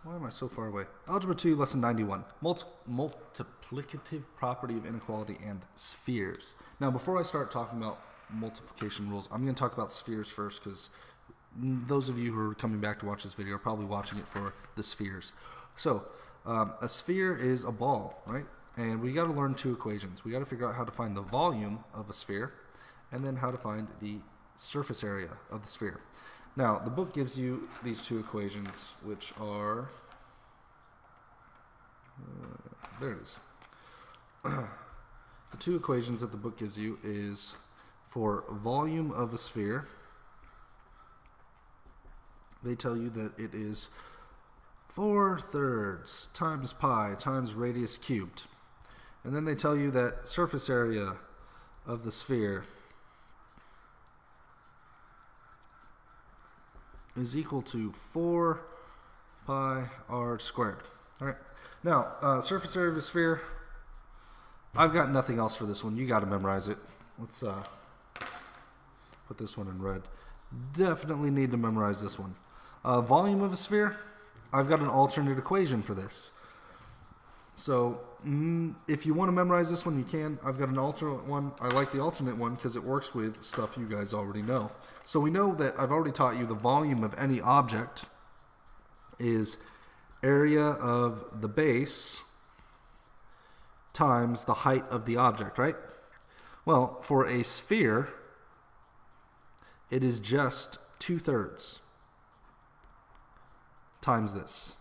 Why am I so far away? Algebra 2, Lesson 91. Multiplicative property of inequality and spheres. Now, before I start talking about multiplication rules, I'm going to talk about spheres first because those of you who are coming back to watch this video are probably watching it for the spheres. So, a sphere is a ball, right? And we got to learn two equations. We got to figure out how to find the volume of a sphere and then how to find the surface area of the sphere. Now, the book gives you these two equations, which are, there it is. The two equations that the book gives you is for volume of a sphere. They tell you that it is 4/3 times pi times radius cubed. And then they tell you that surface area of the sphere is equal to 4 pi r squared. All right. Now, surface area of a sphere, I've got nothing else for this one. You got to memorize it. Let's put this one in red. Definitely need to memorize this one. Volume of a sphere, I've got an alternate equation for this. So if you want to memorize this one, you can. I've got an alternate one. I like the alternate one because it works with stuff you guys already know. So we know that I've already taught you the volume of any object is area of the base times the height of the object, right? Well, for a sphere, it is just 2/3 times this.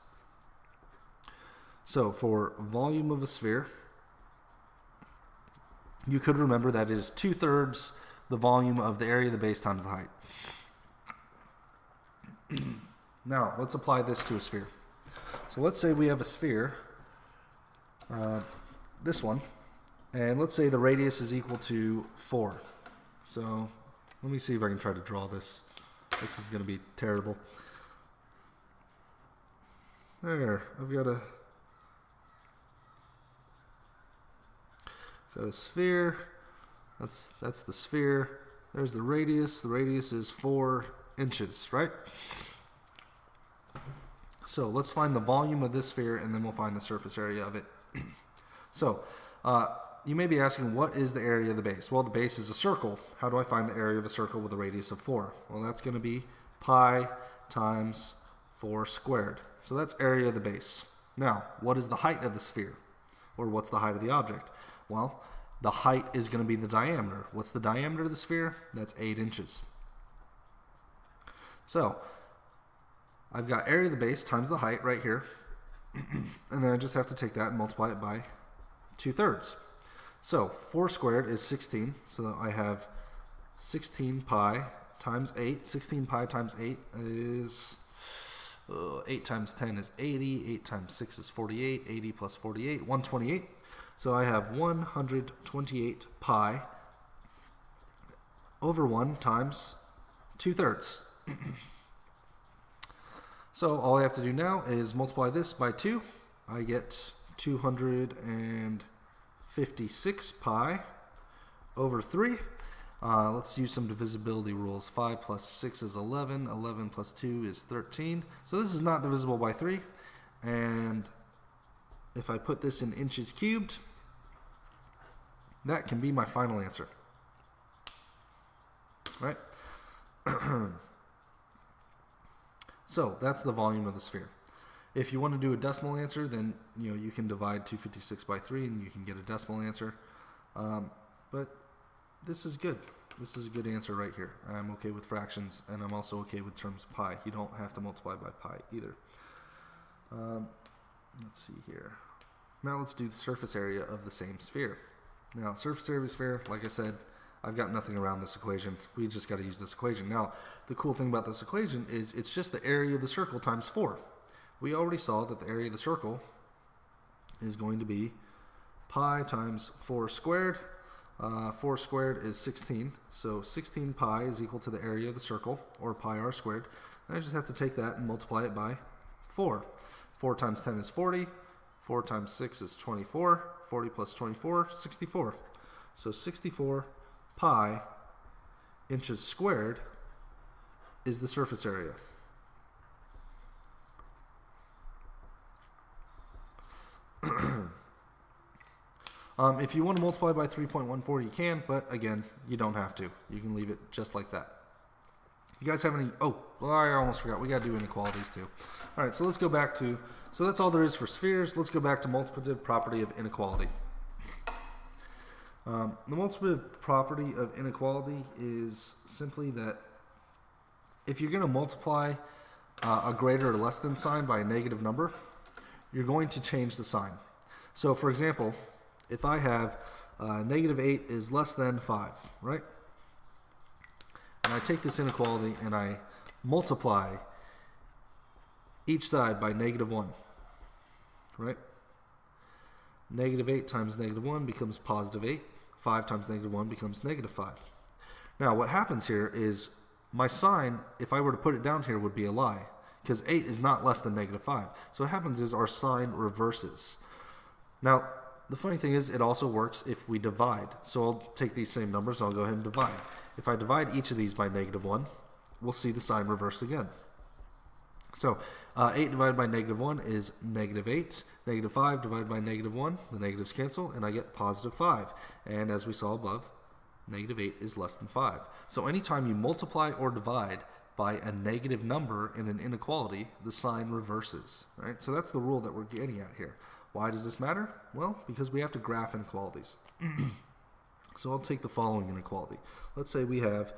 So for volume of a sphere, you could remember that is 2/3 the volume of the area of the base times the height. Now, let's apply this to a sphere. So let's say we have a sphere, this one, and let's say the radius is equal to 4. So let me see if I can try to draw this. This is going to be terrible. There, I've got a sphere. That's the sphere. There's the radius. The radius is 4 inches, right? So let's find the volume of this sphere, and then we'll find the surface area of it. So you may be asking, what is the area of the base? Well, the base is a circle. How do I find the area of a circle with a radius of 4? Well, that's going to be pi times 4 squared. So that's area of the base. Now, what is the height of the sphere? Or what's the height of the object? Well, the height is going to be the diameter. What's the diameter of the sphere? That's 8 inches. So, I've got area of the base times the height right here. And then I just have to take that and multiply it by 2/3. So, 4 squared is 16. So I have 16 pi times 8. 16 pi times 8 is 8 times 10 is 80. 8 times 6 is 48. 80 plus 48, 128. So I have 128 pi over 1 times 2/3. So all I have to do now is multiply this by 2. I get 256 pi over 3. Let's use some divisibility rules. 5 plus 6 is 11. 11 plus 2 is 13. So this is not divisible by 3. And if I put this in inches cubed, that can be my final answer. Right? So that's the volume of the sphere. If you want to do a decimal answer, then you can divide 256 by 3 and you can get a decimal answer. But this is good. This is a good answer right here. I'm okay with fractions, and I'm also okay with terms of pi. You don't have to multiply by pi either. Let's see here. Now let's do the surface area of the same sphere. Now, surface area of a sphere, like I said, I've got nothing around this equation. We just got to use this equation. Now, the cool thing about this equation is it's just the area of the circle times 4. We already saw that the area of the circle is going to be pi times 4 squared. 4 squared is 16. So 16 pi is equal to the area of the circle, or pi r squared. And I just have to take that and multiply it by 4. 4 times 10 is 40. 4 times 6 is 24. 40 plus 24, 64. So 64 pi inches squared is the surface area. If you want to multiply by 3.14, you can, but again, you don't have to. You can leave it just like that. You guys have any? Oh, well, I almost forgot. We got to do inequalities too. All right, so let's go back to, so that's all there is for spheres. Let's go back to multiplicative property of inequality. The multiplicative property of inequality is simply that if you're going to multiply a greater or less than sign by a negative number, you're going to change the sign. So for example, if I have negative 8 is less than 5, right? And I take this inequality and I multiply each side by negative 1, right? Negative 8 times negative 1 becomes positive 8. 5 times negative 1 becomes negative 5. Now what happens here is my sign, if I were to put it down here, would be a lie, because 8 is not less than negative 5. So what happens is our sign reverses. Now, the funny thing is it also works if we divide. So I'll take these same numbers, I'll go ahead and divide. If I divide each of these by negative 1, we'll see the sign reverse again. So 8 divided by negative 1 is negative 8. Negative 5 divided by negative 1, the negatives cancel, and I get positive 5. And as we saw above, negative 8 is less than 5. So anytime you multiply or divide by a negative number in an inequality, the sign reverses. Right? So that's the rule that we're getting at here. Why does this matter? Well, because we have to graph inequalities. So I'll take the following inequality. Let's say we have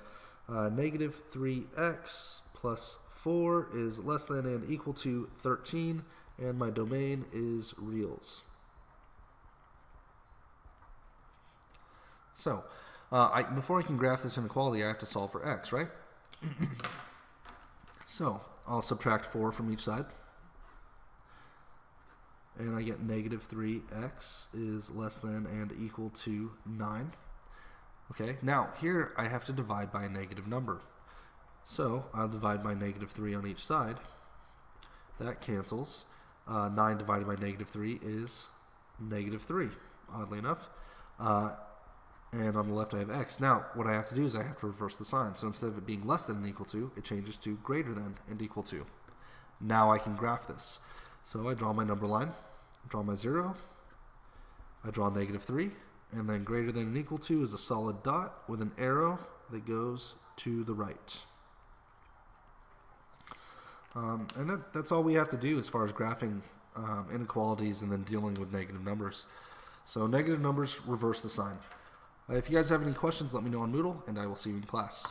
negative 3x plus 4 is less than and equal to 13, and my domain is reals. So before I can graph this inequality, I have to solve for x, right? So I'll subtract 4 from each side. And I get negative 3x is less than and equal to 9. Okay, now here I have to divide by a negative number. So I'll divide by negative 3 on each side. That cancels. 9 divided by negative 3 is negative 3, oddly enough. And on the left I have x. Now what I have to do is I have to reverse the sign. So instead of it being less than and equal to, it changes to greater than and equal to. Now I can graph this. So I draw my number line, draw my 0, I draw negative 3, and then greater than and equal to is a solid dot with an arrow that goes to the right. And that's all we have to do as far as graphing inequalities and then dealing with negative numbers. So negative numbers reverse the sign. If you guys have any questions, let me know on Moodle, and I will see you in class.